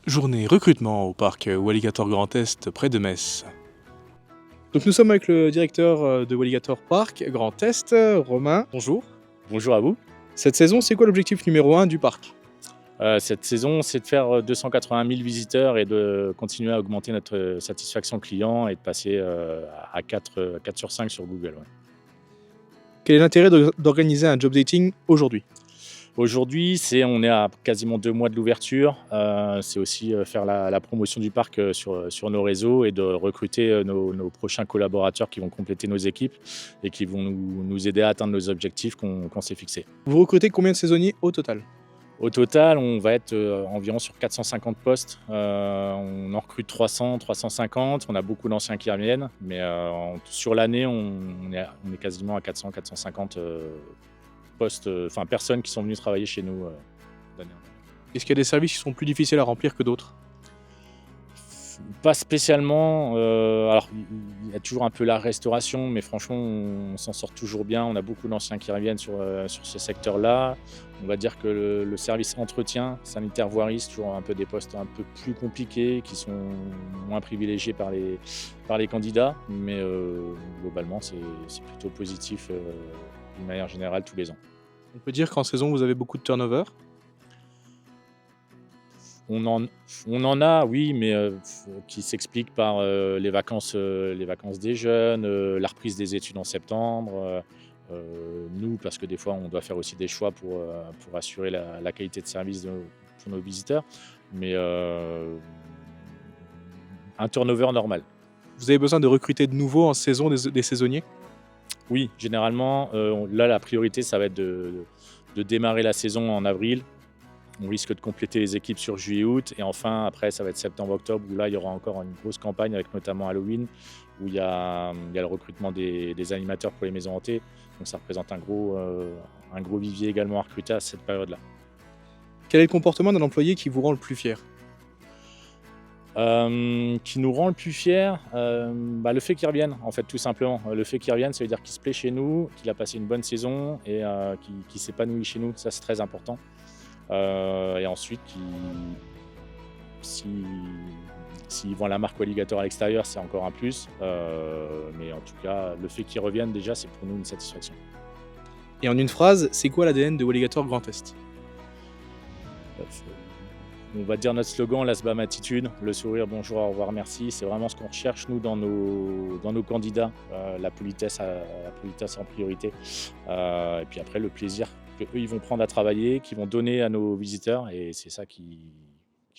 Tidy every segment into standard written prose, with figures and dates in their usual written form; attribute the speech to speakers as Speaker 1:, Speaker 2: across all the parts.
Speaker 1: Journée recrutement au parc Walligator Grand Est près de Metz. Donc nous sommes avec le directeur de Walligator Park Grand Est, Romain. Bonjour.
Speaker 2: Bonjour à vous.
Speaker 1: Cette saison, c'est quoi l'objectif numéro 1 du parc?
Speaker 2: Cette saison, c'est de faire 280 000 visiteurs et de continuer à augmenter notre satisfaction client et de passer à 4 sur 5 sur Google. Ouais.
Speaker 1: Quel est l'intérêt d'organiser un job dating aujourd'hui?
Speaker 2: Aujourd'hui, on est à quasiment 2 mois de l'ouverture. C'est aussi faire la promotion du parc sur nos réseaux et de recruter nos prochains collaborateurs qui vont compléter nos équipes et qui vont nous aider à atteindre nos objectifs qu'on s'est fixés.
Speaker 1: Vous recrutez combien de saisonniers au total?
Speaker 2: Au total, on va être environ sur 450 postes. On en recrute 300, 350. On a beaucoup d'anciens qui reviennent, mais sur l'année, on est quasiment à 400, 450 postes, personnes qui sont venues travailler chez nous l'année dernière.
Speaker 1: Est-ce qu'il y a des services qui sont plus difficiles à remplir que d'autres?
Speaker 2: Pas spécialement. Alors, il y a toujours un peu la restauration, mais franchement, on s'en sort toujours bien. On a beaucoup d'anciens qui reviennent sur ce secteur-là. On va dire que le service entretien, sanitaire, voirie, c'est toujours un peu des postes un peu plus compliqués, qui sont moins privilégiés par les candidats. Mais globalement, c'est plutôt positif d'une manière générale tous les ans.
Speaker 1: On peut dire qu'en saison, vous avez beaucoup de turnover?
Speaker 2: On en a, oui, mais qui s'explique par les vacances des jeunes, la reprise des études en septembre. Nous, parce que des fois, on doit faire aussi des choix pour assurer la qualité de service pour nos visiteurs. Mais un turnover normal.
Speaker 1: Vous avez besoin de recruter de nouveau en saison des saisonniers?
Speaker 2: Oui, généralement, là, la priorité, ça va être de démarrer la saison en avril. On risque de compléter les équipes sur juillet-août. Et enfin, après, ça va être septembre-octobre, où là, il y aura encore une grosse campagne, avec notamment Halloween, où il y a le recrutement des animateurs pour les maisons hantées. Donc ça représente un gros vivier également à recruter à cette période-là.
Speaker 1: Quel est le comportement d'un employé qui vous rend le plus fier?
Speaker 2: Qui nous rend le plus fiers, le fait qu'ils reviennent, en fait, tout simplement. Le fait qu'ils reviennent, ça veut dire qu'il se plaît chez nous, qu'il a passé une bonne saison et qu'il s'épanouit chez nous. Ça, c'est très important. Et ensuite, s'ils voient la marque Walligator à l'extérieur, c'est encore un plus. Mais en tout cas, le fait qu'ils reviennent, déjà, c'est pour nous une satisfaction.
Speaker 1: Et en une phrase, c'est quoi l'ADN de Walligator Grand Est?
Speaker 2: On va dire notre slogan, la SBAM attitude, le sourire, bonjour, au revoir, merci. C'est vraiment ce qu'on recherche, nous, dans nos candidats, la politesse en priorité. Et puis après, le plaisir qu'eux, ils vont prendre à travailler, qu'ils vont donner à nos visiteurs. Et c'est ça qui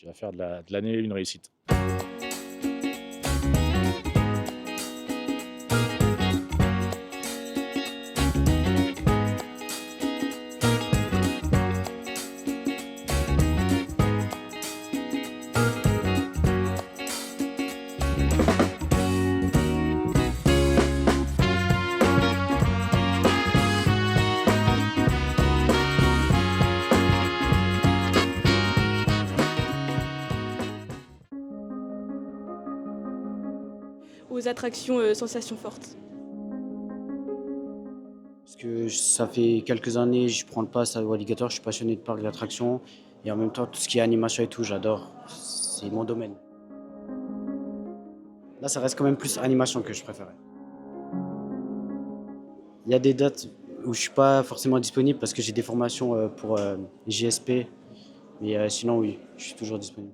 Speaker 2: va faire de l'année une réussite.
Speaker 3: Aux attractions sensations fortes.
Speaker 4: Parce que ça fait quelques années, je prends le pass à Walligator, je suis passionné de parcs d'attractions. Et en même temps, tout ce qui est animation et tout, j'adore. C'est mon domaine. Là, ça reste quand même plus animation que je préférais. Il y a des dates où je suis pas forcément disponible parce que j'ai des formations pour JSP. Mais sinon, oui, je suis toujours disponible.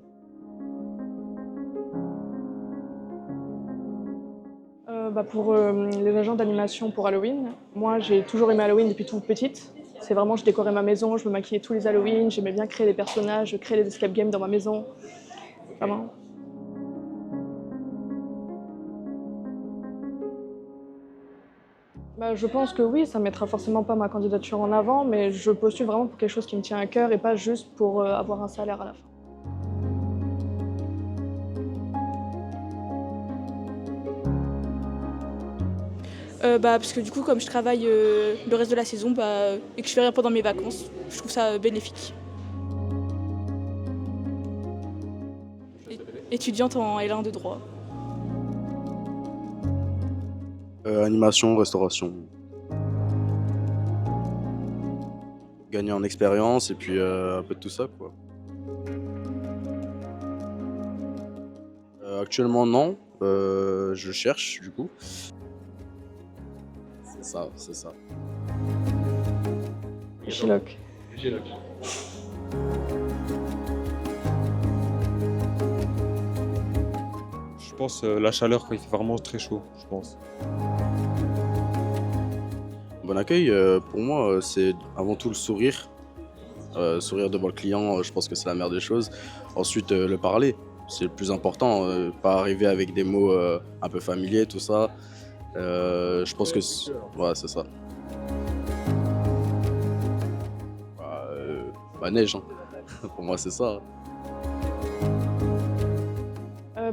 Speaker 5: Pour les agents d'animation pour Halloween, moi j'ai toujours aimé Halloween depuis toute petite. C'est vraiment, je décorais ma maison, je me maquillais tous les Halloween, j'aimais bien créer des personnages, créer des escape games dans ma maison. Vraiment. Je pense que oui, ça ne mettra forcément pas ma candidature en avant, mais je postule vraiment pour quelque chose qui me tient à cœur et pas juste pour avoir un salaire à la fin.
Speaker 3: Parce que du coup, comme je travaille le reste de la saison et que je fais rien pendant mes vacances, je trouve ça bénéfique. Étudiante en L1 de droit.
Speaker 6: Animation, restauration. Gagner en expérience et puis un peu de tout ça, quoi. Actuellement, non. Je cherche, du coup. C'est ça, c'est ça.
Speaker 5: Shylock.
Speaker 7: Je pense la chaleur quand il fait vraiment très chaud, je pense.
Speaker 6: Bon accueil, pour moi, c'est avant tout le sourire. Sourire devant le client, je pense que c'est la meilleure des choses. Ensuite, le parler, c'est le plus important. Pas arriver avec des mots un peu familiers, tout ça. Je pense que... Ouais, c'est ça. Neige, hein. Pour moi, c'est ça.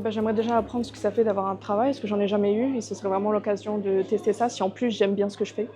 Speaker 5: J'aimerais déjà apprendre ce que ça fait d'avoir un travail, parce que j'en ai jamais eu, et ce serait vraiment l'occasion de tester ça, si en plus j'aime bien ce que je fais.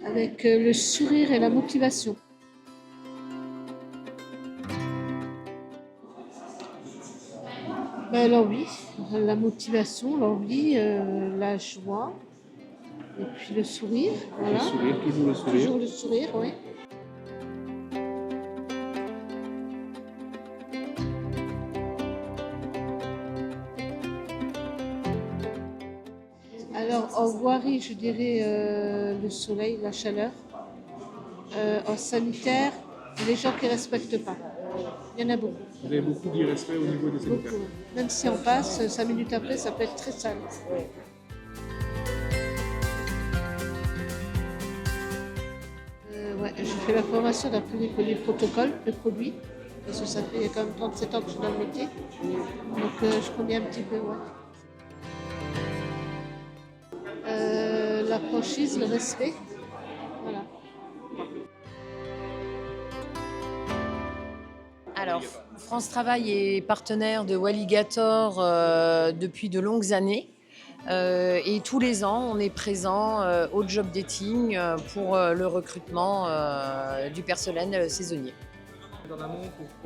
Speaker 8: Avec le sourire et la motivation. L'envie, la motivation, l'envie, la joie, et puis le sourire. Voilà.
Speaker 1: Le sourire, toujours le sourire.
Speaker 8: Toujours le sourire, oui. Alors, en voirie, je dirais le soleil, la chaleur. En sanitaire, les gens qui ne respectent pas. Il y en a beaucoup.
Speaker 1: Vous avez beaucoup d'irrespect au niveau des sanitaires.
Speaker 8: Beaucoup. Même si on passe, 5 minutes après, ça peut être très sale. Ouais, je fais la formation d'après les protocoles, les produits. Parce que ça fait quand même 37 ans que je suis dans le métier. Donc je connais un petit peu, ouais. La franchise, le respect. Voilà.
Speaker 9: Alors, France Travail est partenaire de Walligator depuis de longues années. Et tous les ans, on est présent au job dating pour le recrutement du personnel saisonnier.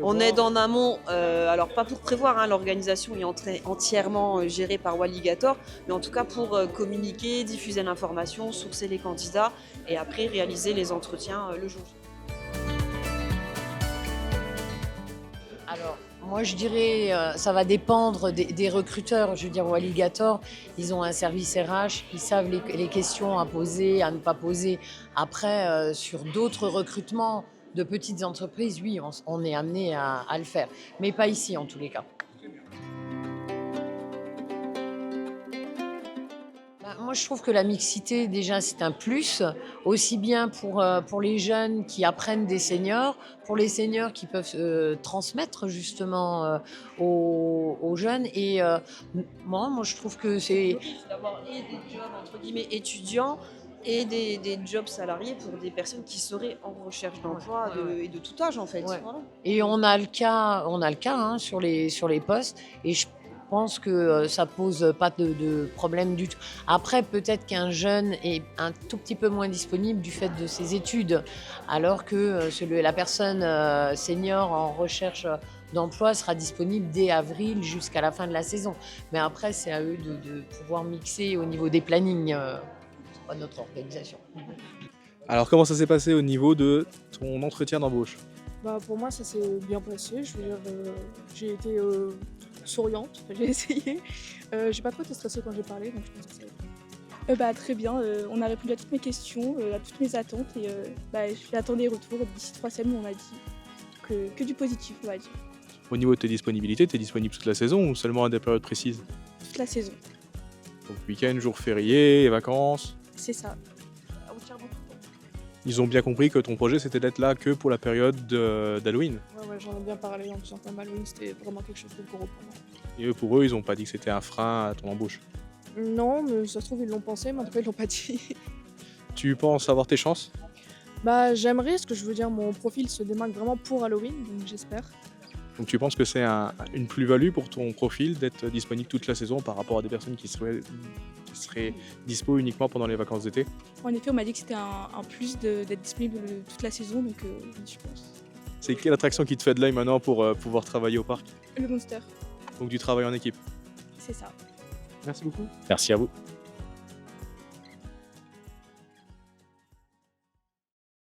Speaker 10: On aide en amont, alors pas pour prévoir, hein, l'organisation est entièrement gérée par Walligator, mais en tout cas pour communiquer, diffuser l'information, sourcer les candidats et après réaliser les entretiens le jour J.
Speaker 9: Alors, moi je dirais, ça va dépendre des recruteurs. Je veux dire, Walligator, ils ont un service RH, ils savent les questions à poser, à ne pas poser. Après, sur d'autres recrutements de petites entreprises, oui, on est amené à le faire. Mais pas ici, en tous les cas. Moi, je trouve que la mixité, déjà, c'est un plus, aussi bien pour les jeunes qui apprennent des seniors, pour les seniors qui peuvent transmettre justement aux jeunes. Et moi, je trouve que c'est...
Speaker 10: D'avoir et des jobs, entre guillemets, étudiants et des jobs salariés pour des personnes qui seraient en recherche d'emploi et de tout âge, en fait.
Speaker 9: Ouais.
Speaker 10: Voilà.
Speaker 9: Et on a le cas hein, sur les postes, et je pense que ça pose pas de problème du tout. Après, peut-être qu'un jeune est un tout petit peu moins disponible du fait de ses études, alors que la personne senior en recherche d'emploi sera disponible dès avril jusqu'à la fin de la saison. Mais après, c'est à eux de pouvoir mixer au niveau des plannings, c'est pas notre organisation.
Speaker 1: Alors, comment ça s'est passé au niveau de ton entretien d'embauche ?
Speaker 5: Pour moi, ça s'est bien passé. Je veux dire, j'ai été souriante, j'ai essayé. J'ai pas trop été stressée quand j'ai parlé, donc je pense que ça va être...
Speaker 3: Très bien, on a répondu à toutes mes questions, à toutes mes attentes et j'attends des retours. D'ici 3 semaines, on m'a dit que du positif, on va dire.
Speaker 1: Au niveau de tes disponibilités, tu es disponible toute la saison ou seulement à des périodes précises ?
Speaker 3: Toute la saison,
Speaker 1: Donc week-end, jours fériés, vacances.
Speaker 3: c'est ça. Entièrement tout le temps.
Speaker 1: Ils ont bien compris que ton projet c'était d'être là que pour la période d'Halloween.
Speaker 5: Ouais, j'en ai bien parlé en disant que Halloween, c'était vraiment quelque chose de gros pour moi.
Speaker 1: Et eux, pour eux, ils n'ont pas dit que c'était un frein à ton embauche.
Speaker 5: Non, mais ça se trouve, ils l'ont pensé, mais en tout cas, ils l'ont pas dit.
Speaker 1: Tu penses avoir tes chances?
Speaker 5: Bah, j'aimerais, ce que je veux dire, mon profil se démarque vraiment pour Halloween, donc j'espère.
Speaker 1: Donc tu penses que c'est une plus-value pour ton profil d'être disponible toute la saison par rapport à des personnes qui seraient dispo uniquement pendant les vacances d'été?
Speaker 3: En effet, on m'a dit que c'était un plus d'être disponible toute la saison, donc je pense.
Speaker 1: C'est quelle attraction qui te fait de l'œil maintenant pour pouvoir travailler au parc?
Speaker 3: Le Monster,
Speaker 1: Donc du travail en équipe.
Speaker 3: c'est ça.
Speaker 1: Merci beaucoup.
Speaker 2: Merci à vous.